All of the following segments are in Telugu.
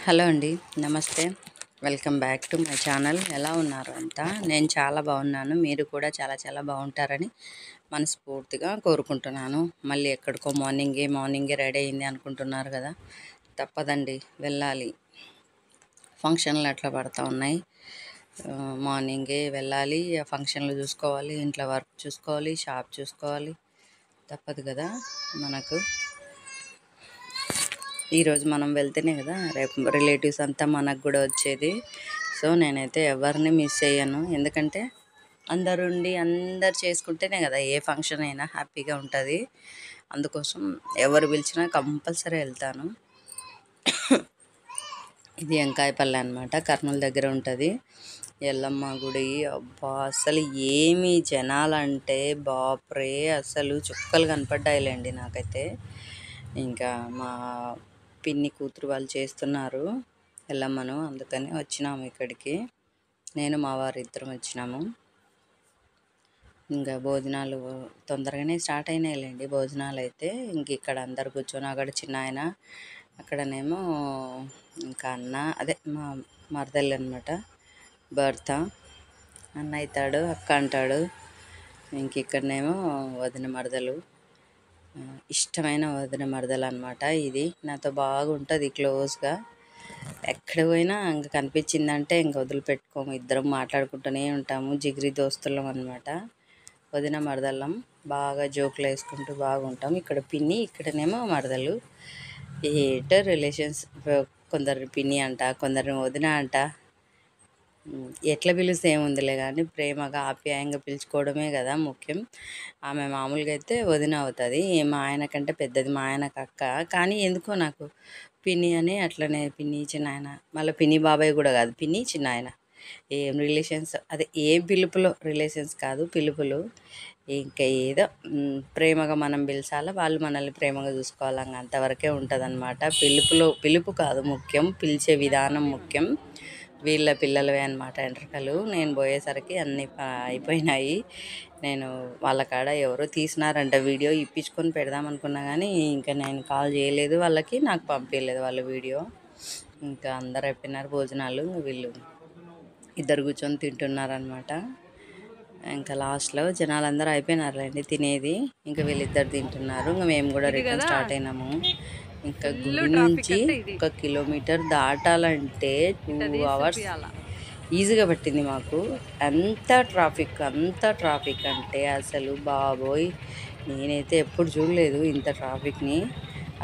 హలో అండి, నమస్తే. Welcome back to my channel. ఎలా ఉన్నారు అంతా? నేను చాలా బాగున్నాను. మీరు కూడా చాలా చాలా బాగుంటారని మనస్ఫూర్తిగా కోరుకుంటున్నాను. మళ్ళీ ఎక్కడికో మార్నింగే రెడీ అయింది అనుకుంటున్నారు కదా, తప్పదండి, వెళ్ళాలి. ఫంక్షన్లు అట్లా పడతా ఉన్నాయి. మార్నింగే వెళ్ళాలి, ఆ ఫంక్షన్లు చూసుకోవాలి, ఇంట్లో వర్క్ చూసుకోవాలి, షాప్ చూసుకోవాలి, తప్పదు కదా మనకు. ఈరోజు మనం వెళ్తేనే కదా రేపు రిలేటివ్స్ అంతా మనకు కూడా వచ్చేది. సో నేనైతే ఎవరిని మిస్ చేయను, ఎందుకంటే అందరు చేసుకుంటేనే కదా ఏ ఫంక్షన్ అయినా హ్యాపీగా ఉంటుంది. అందుకోసం ఎవరు పిలిచినా కంపల్సరీ వెళ్తాను. ఇది వెంకాయపల్లి అనమాట, కర్నూలు దగ్గర ఉంటుంది. ఎల్లమ్మ గుడి. అబ్బా, అసలు ఏమి జనాలంటే బాప్రే, అసలు చుక్కలు కనపడ్డాయిలేండి నాకైతే. ఇంకా మా పిన్ని కూతురు వాళ్ళు చేస్తున్నారు ఎల్లమ్మను, అందుకని వచ్చినాము ఇక్కడికి. నేను మా వారు ఇద్దరం వచ్చినాము. ఇంకా భోజనాలు తొందరగానే స్టార్ట్ అయినాయిలేండి భోజనాలు అయితే. ఇంక ఇక్కడ అందరు కూర్చొని, అక్కడ చిన్న ఆయన, అక్కడనేమో ఇంకా అన్న, అదే మా మరదలు అనమాట, భర్త. అన్న అవుతాడు, అక్క అంటాడు. ఇంక ఇక్కడనేమో వదిన మరదలు, ఇష్టమైన వదిన మరదలు అనమాట. ఇది నాతో బాగుంటుంది క్లోజ్గా. ఎక్కడ పోయినా ఇంకా కనిపించిందంటే ఇంక వదిలిపెట్టుకోము, ఇద్దరం మాట్లాడుకుంటూనే ఉంటాము. జిగిరి దోస్తులం అనమాట, వదిన మరదలం. బాగా జోకులు వేసుకుంటూ బాగుంటాం. ఇక్కడ పిన్ని, ఇక్కడనేమో మరదలు. ఏటో రిలేషన్స్, కొందరు పిన్ని అంట, కొందరు వదిన అంట. ఎట్లా పిలిస్తే ఏముందిలే కానీ ప్రేమగా ఆప్యాయంగా పిలుచుకోవడమే కదా ముఖ్యం. ఆమె మామూలుగా అయితే వదిన అవుతుంది, మా ఆయన కంటే పెద్దది, మా ఆయనకు అక్క. కానీ ఎందుకో నాకు పిన్ని అని అట్లనే, పిన్ని చిన్నాయన, మళ్ళీ పిన్ని బాబాయ్ కూడా కాదు, పిన్ని చిన్నాయన. ఏం రిలేషన్స్, అదే ఏ పిలుపులో, రిలేషన్స్ కాదు పిలుపులు. ఇంకా ఏదో ప్రేమగా మనం పిలిచాలా, వాళ్ళు మనల్ని ప్రేమగా చూసుకోవాలి, అంతవరకే ఉంటుంది అనమాట. పిలుపు కాదు ముఖ్యం, పిలిచే విధానం ముఖ్యం. వీళ్ళ పిల్లలవే అనమాట ఎంట్రకలు. నేను పోయేసరికి అన్నీ అయిపోయినాయి. నేను వాళ్ళ కాడ ఎవరో తీసినారంట వీడియో, ఇప్పించుకొని పెడదాం అనుకున్నా కానీ ఇంకా నేను కాల్ చేయలేదు వాళ్ళకి, నాకు పంపించలేదు వాళ్ళ వీడియో. ఇంకా అందరు అయిపోయినారు భోజనాలు, వీళ్ళు ఇద్దరు కూర్చొని తింటున్నారనమాట. ఇంకా లాస్ట్లో జనాలందరూ అయిపోయినారులేండి తినేది, ఇంకా వీళ్ళిద్దరు తింటున్నారు. ఇంకా మేము కూడా రిటర్న్ స్టార్ట్ అయినాము. ఇంకా గుడి నుంచి 1 కిలోమీటర్ దాటాలంటే 2 hours ఈజీగా పట్టింది మాకు. అంత ట్రాఫిక్ అంటే అసలు బాబోయ్, నేనైతే ఎప్పుడు చూడలేదు ఇంత ట్రాఫిక్ని.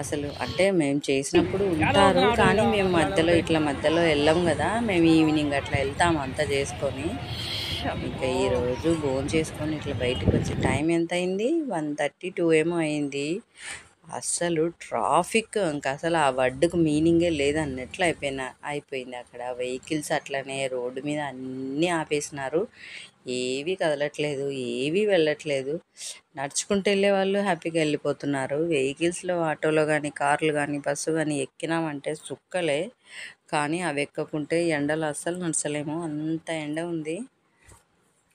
అసలు అంటే మేము చేసినప్పుడు ఉంటారు, కానీ మేము మధ్యలో వెళ్ళాం కదా, మేము ఈవినింగ్ అట్లా వెళ్తాము అంతా చేసుకొని. ఇంకా ఈరోజు భోజనం చేసుకొని ఇట్లా బయటకు వచ్చి టైం ఎంత అయింది, 1:30, 2 ఏమో అయింది. అస్సలు ట్రాఫిక్ ఇంకా అసలు ఆ వర్డ్కు మీనింగే లేదన్నట్లు అయిపోయింది అక్కడ. వెహికల్స్ అట్లనే రోడ్డు మీద అన్నీ ఆపేసినారు, ఏవి కదలట్లేదు, ఏవి వెళ్ళట్లేదు. నడుచుకుంటూ వెళ్ళే వాళ్ళు హ్యాపీగా వెళ్ళిపోతున్నారు. వెహికల్స్లో, ఆటోలో కానీ, కార్లు కానీ, బస్సు కానీ ఎక్కినామంటే సుక్కలే. కానీ అవి ఎక్కకుంటే ఎండలు అస్సలు నడచలేము, అంత ఎండ ఉంది.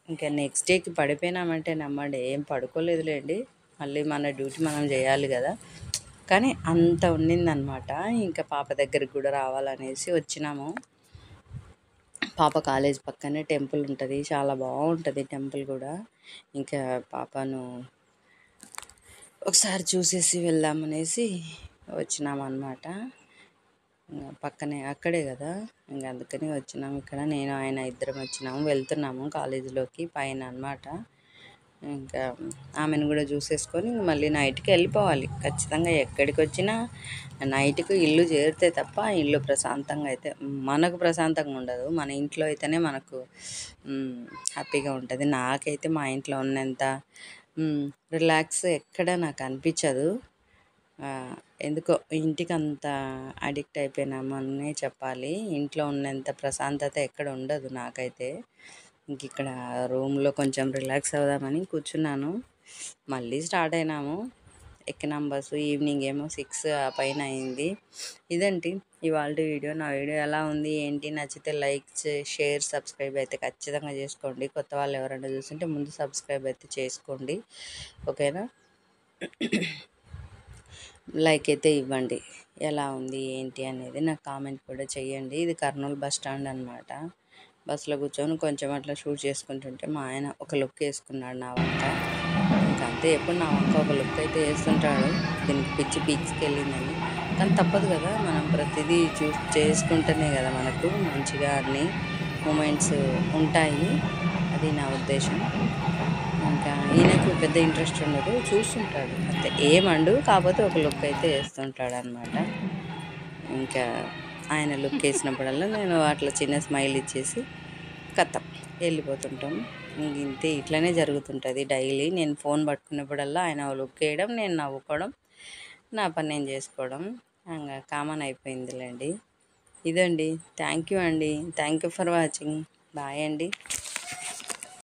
ఇంకా నెక్స్ట్ డేకి పడిపోయినామంటే నమ్మండి, ఏం పడుకోలేదులేండి, మళ్ళీ మన డ్యూటీ మనం చేయాలి కదా. కానీ అంత ఉండిందనమాట. ఇంకా పాప దగ్గరికి కూడా రావాలనేసి వచ్చినాము. పాప కాలేజ్ పక్కనే టెంపుల్ ఉంటుంది, చాలా బాగుంటుంది టెంపుల్ కూడా. ఇంకా పాపను ఒకసారి చూసేసి వెళ్దామనేసి వచ్చినామన్నమాట. పక్కనే అక్కడే కదా, ఇంకా అందుకని వచ్చినాము. ఇక్కడ నేను ఆయన ఇద్దరం వచ్చినాము, వెళ్తున్నాము కాలేజీలోకి పైన అనమాట. ఇంకా ఆమెను కూడా చూసేసుకొని మళ్ళీ నైట్కి వెళ్ళిపోవాలి ఖచ్చితంగా. ఎక్కడికి వచ్చినా నైట్కి ఇల్లు చేరితే తప్ప ఇల్లు ప్రశాంతంగా అయితే మనకు ప్రశాంతంగా ఉండదు. మన ఇంట్లో అయితేనే మనకు హ్యాపీగా ఉంటుంది. నాకైతే మా ఇంట్లో ఉన్నంత రిలాక్స్ ఎక్కడ నాకు అనిపించదు. ఎందుకో ఇంటికి అంత అడిక్ట్ అయిపోయినాము అనే చెప్పాలి. ఇంట్లో ఉన్నంత ప్రశాంతత ఎక్కడ ఉండదు నాకైతే. ఇంక ఇక్కడ రూమ్లో కొంచెం రిలాక్స్ అవుదామని కూర్చున్నాను. మళ్ళీ స్టార్ట్ అయినాము, ఎక్కినాం బస్సు. ఈవినింగ్ ఏమో 6 పైన అయింది. ఇదండి ఇవాళ వీడియో. నా వీడియో ఎలా ఉంది ఏంటి, నచ్చితే లైక్, షేర్, సబ్స్క్రైబ్ అయితే ఖచ్చితంగా చేసుకోండి. కొత్త వాళ్ళు ఎవరైనా చూస్తుంటే ముందు సబ్స్క్రైబ్ అయితే చేసుకోండి, ఓకేనా. లైక్ అయితే ఇవ్వండి, ఎలా ఉంది ఏంటి అనేది నాకు కామెంట్ కూడా చెయ్యండి. ఇది కర్నూలు బస్ స్టాండ్ అనమాట. బస్సులో కూర్చొని కొంచెం అట్లా షూట్ చేసుకుంటుంటే మా ఆయన ఒక లుక్ వేసుకున్నాడు నా వంక. ఇంకా అంతే, ఎప్పుడు నా వంక ఒక లుక్ అయితే వేస్తుంటాడు. దీనికి పిచ్చి పీక్స్కి వెళ్ళిందని, కానీ తప్పదు కదా, మనం ప్రతిదీ చేసుకుంటేనే కదా మనకు మంచిగా అన్ని మూమెంట్స్ ఉంటాయి. అది నా ఉద్దేశం. ఇంకా ఈయనకు పెద్ద ఇంట్రెస్ట్ ఉండదు, చూస్తుంటాడు అంతే, ఏమండు, కాకపోతే ఒక లుక్ అయితే వేస్తుంటాడు అనమాట. ఇంకా ఆయన లుక్ వేసినప్పుడల్లా నేను అట్లా చిన్న స్మైల్ ఇచ్చేసి కథం వెళ్ళిపోతుంటాము. ఇంతే, ఇట్లనే జరుగుతుంటుంది డైలీ. నేను ఫోన్ పట్టుకున్నప్పుడల్లా ఆయన లుక్ వేయడం, నేను నవ్వుకోవడం, నా పని నేను చేసుకోవడం ఇంకా కామన్ అయిపోయిందిలేండి. ఇదండి. థ్యాంక్ యూ అండి. Thank you for watching. Bye అండి.